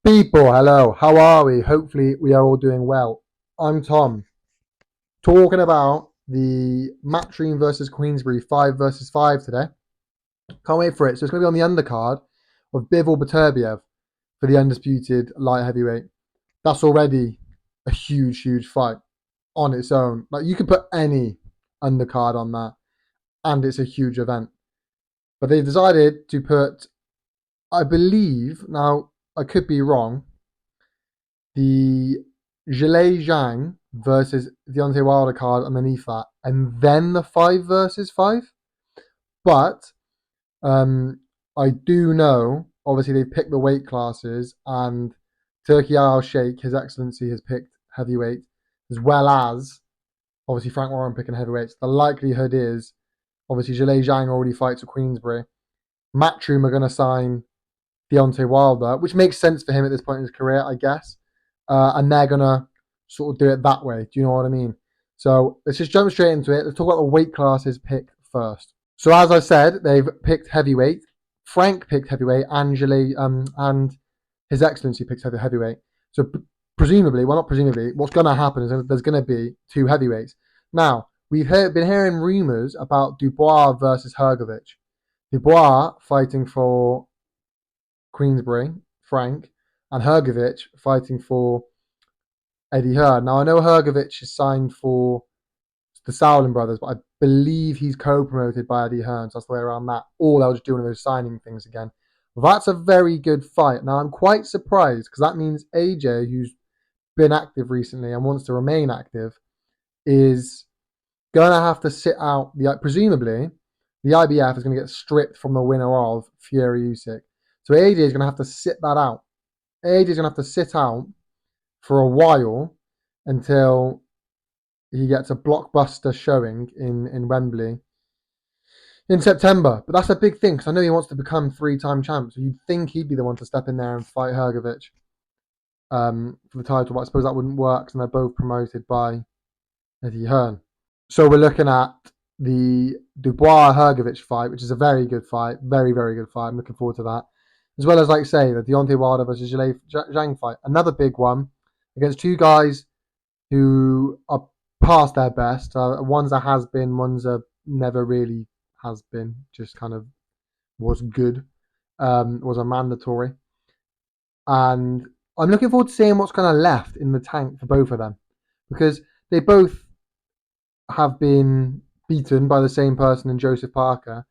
People, hello, how are we? Hopefully, we are all doing well. I'm Tom, talking about the Matchroom versus Queensberry 5 versus 5 today. Can't wait for it. So, it's going to be on the undercard of Bivol Beterbiev for the undisputed light heavyweight. That's already a huge, huge fight on its own. Like, you could put any undercard on that, and it's a huge event. But they decided to put, I believe, now I could be wrong, the Zhilei Zhang versus Deontay Wilder card underneath that, and then the 5 versus 5. But I do know, obviously, they picked the weight classes, and Turki Al Sheikh, His Excellency, has picked heavyweight, as well as obviously Frank Warren picking heavyweights. The likelihood is, obviously, Zhilei Zhang already fights at Queensberry. Matchroom are going to sign Deontay Wilder, which makes sense for him at this point in his career, I guess. And they're going to sort of do it that way. Do you know what I mean? So let's just jump straight into it. Let's talk about the weight classes picked first. So as I said, they've picked heavyweight. Frank picked heavyweight, and His Excellency picked heavyweight. So presumably, well, not presumably, what's going to happen is there's going to be two heavyweights. Now, we've been hearing rumours about Dubois versus Hrgovic. Dubois fighting for Queensberry, Frank, and Hrgovic fighting for Eddie Hearn. Now, I know Hrgovic is signed for the Sauerland brothers, but I believe he's co-promoted by Eddie Hearn, so that's the way around that. Or they'll just do one of those signing things again. That's a very good fight. Now, I'm quite surprised because that means AJ, who's been active recently and wants to remain active, is going to have to sit out. Presumably, the IBF is going to get stripped from the winner of Fury Usyk. So AJ is going to have to sit that out. AJ is going to have to sit out for a while until he gets a blockbuster showing in Wembley in September. But that's a big thing because I know he wants to become 3-time champ. So you'd think he'd be the one to step in there and fight Hrgovic for the title. But I suppose that wouldn't work and they're both promoted by Eddie Hearn. So we're looking at the Dubois-Hrgovic fight, which is a very good fight. Very, very good fight. I'm looking forward to that. As well as, like say, the Deontay Wilder versus Zhilei Zhang fight. Another big one against two guys who are past their best. One's a has-been, one's a never really has been. Just kind of was good. Was a mandatory. And I'm looking forward to seeing what's kind of left in the tank for both of them. Because they both have been beaten by the same person in Joseph Parker.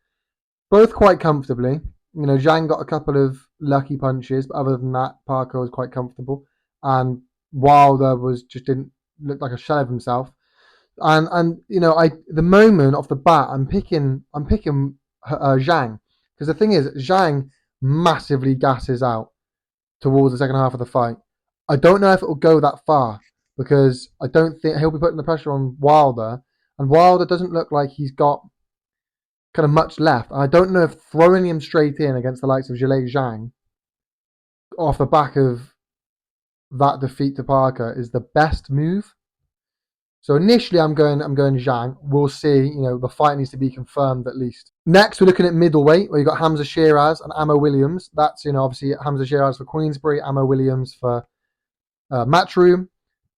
Both quite comfortably. You know, Zhang got a couple of lucky punches, but other than that, Parker was quite comfortable. And Wilder didn't look like a shell of himself. And you know, the moment off the bat, I'm picking Zhang because the thing is, Zhang massively gasses out towards the second half of the fight. I don't know if it will go that far because I don't think he'll be putting the pressure on Wilder, and Wilder doesn't look like he's got kind of much left. And I don't know if throwing him straight in against the likes of Zhilei Zhang off the back of that defeat to Parker is the best move. So initially I'm going Zhang. We'll see. You know, the fight needs to be confirmed at least. Next, we're looking at middleweight, where you've got Hamza Shiraz and Ammo Williams. That's, you know, obviously Hamza Shiraz for Queensberry, Ammo Williams for Matchroom.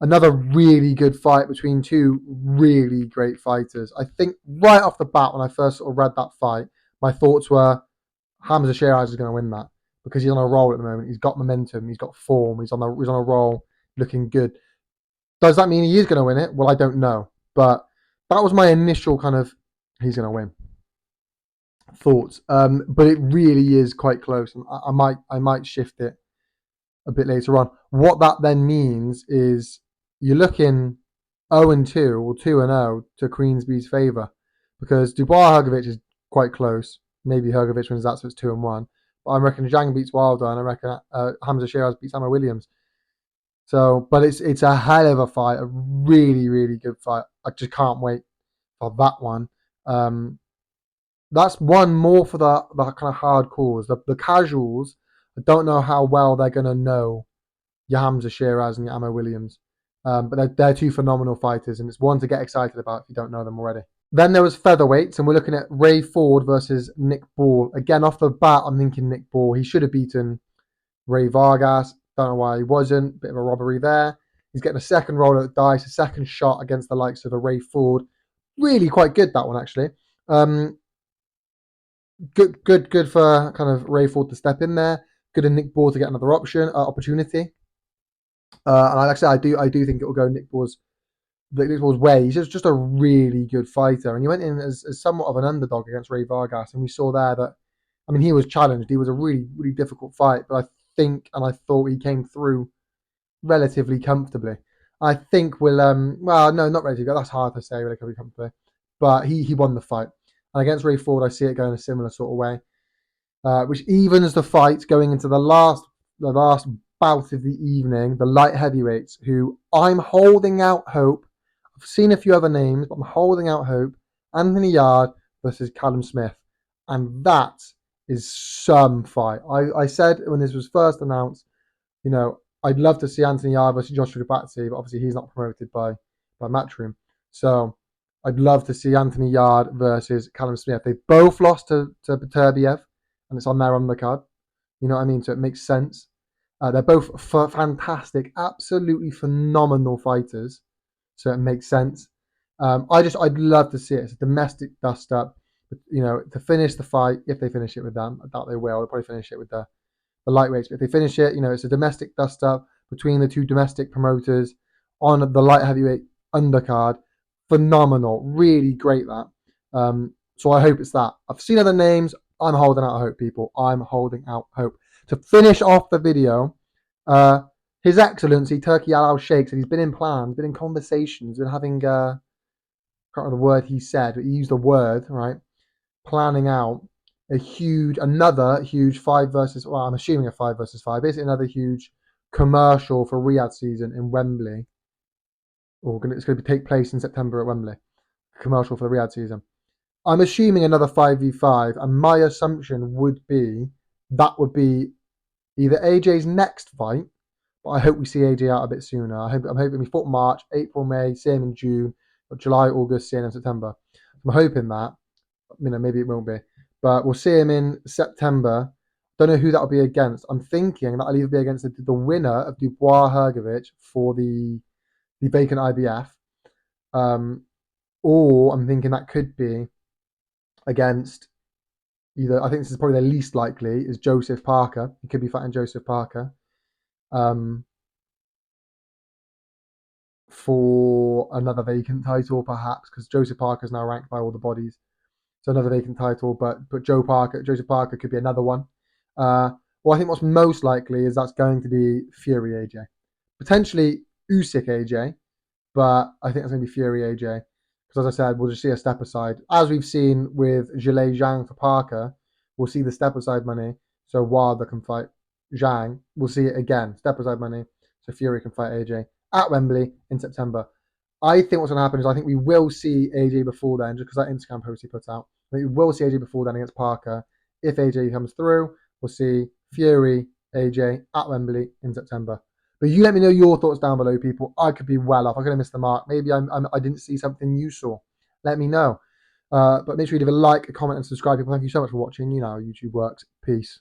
Another really good fight between two really great fighters. I think right off the bat, when I first sort of read that fight, my thoughts were Hamza Shiraz is going to win that because he's on a roll at the moment. He's got momentum. He's got form. He's on a roll, looking good. Does that mean he is going to win it? Well, I don't know. But that was my initial kind of he's going to win thoughts. But it really is quite close. And I might shift it a bit later on. What that then means is you're looking 0-2 or 2-0 to Queensberry's favour because Dubois-Hrgovic is quite close. Maybe Hrgovic wins that, so it's 2-1. But I reckon Zhang beats Wilder, and I reckon Hamza Shiraz beats Ammo Williams. So, but it's a hell of a fight, a really, really good fight. I just can't wait for that one. That's one more for the kind of hardcores. The casuals, I don't know how well they're going to know your Hamza Shiraz and your Ammo Williams. But they're two phenomenal fighters, and it's one to get excited about if you don't know them already. Then there was featherweights, and we're looking at Ray Ford versus Nick Ball. Again, off the bat, I'm thinking Nick Ball. He should have beaten Ray Vargas. Don't know why he wasn't. Bit of a robbery there. He's getting a second roll at the dice, a second shot against the likes of a Ray Ford. Really quite good, that one, actually. Good for kind of Ray Ford to step in there. Good in Nick Ball to get another opportunity. And like I said, I do think it will go Nick Ball's way. He's just a really good fighter, and he went in as somewhat of an underdog against Ray Vargas, and we saw there that, I mean, he was challenged. He was a really difficult fight, but I think and I thought he came through relatively comfortably. I think we'll well, no, not relatively. That's hard to say relatively comfortably, but he won the fight. And against Ray Ford, I see it going a similar sort of way, which evens the fight going into the last bout of the evening. The light heavyweights, who I'm holding out hope. I've seen a few other names, but I'm holding out hope. Anthony Yarde versus Callum Smith, and that is some fight. I said when this was first announced, you know, I'd love to see Anthony Yarde versus Joshua Dubatse, but obviously he's not promoted by Matchroom. So I'd love to see Anthony Yarde versus Callum Smith. They both lost to Beterbiev, and it's on there on the card. You know what I mean? So it makes sense. They're both fantastic, absolutely phenomenal fighters. So it makes sense. I'd love to see it. It's a domestic dust up, you know, to finish the fight. If they finish it with them, I doubt they will. They'll probably finish it with the lightweights. But if they finish it, you know, it's a domestic dust up between the two domestic promoters on the light heavyweight undercard. Phenomenal, really great that. So I hope it's that. I've seen other names. I'm holding out hope, people. I'm holding out hope. To finish off the video, His Excellency Turki Al Sheikh said he's been in plans, been in conversations, been having can't remember the word he said, but he used a word, right? Planning out another huge 5 versus, well, I'm assuming a 5 versus 5, basically another huge commercial for Riyadh season in Wembley. It's going to take place in September at Wembley. Commercial for the Riyadh season. I'm assuming another 5v5, and my assumption would be that would be either AJ's next fight, but I hope we see AJ out a bit sooner. I'm hoping we fought March, April, May, see him in June, or July, August, see him in September. I'm hoping that. You know, maybe it won't be, but we'll see him in September. Don't know who that'll be against. I'm thinking that'll either be against the winner of Dubois Hrgovic for the vacant IBF, or I'm thinking that could be against either. I think this is probably the least likely, is Joseph Parker. He could be fighting Joseph Parker for another vacant title, perhaps, because Joseph Parker is now ranked by all the bodies. So another vacant title, but Joseph Parker could be another one. Well, I think what's most likely is that's going to be Fury AJ, potentially Usyk AJ, but I think it's going to be Fury AJ. Because as I said, we'll just see a step aside. As we've seen with Zhilei Zhang for Parker, we'll see the step aside money. So Wilder can fight Zhang. We'll see it again. Step aside money. So Fury can fight AJ at Wembley in September. I think what's going to happen is I think we will see AJ before then, just because that Instagram post he put out. I think we will see AJ before then against Parker. If AJ comes through, we'll see Fury AJ at Wembley in September. But you let me know your thoughts down below, people. I could be well off. I could have missed the mark. Maybe I didn't see something you saw. Let me know. But make sure you leave a like, a comment, and subscribe, people. Thank you so much for watching. You know how YouTube works. Peace.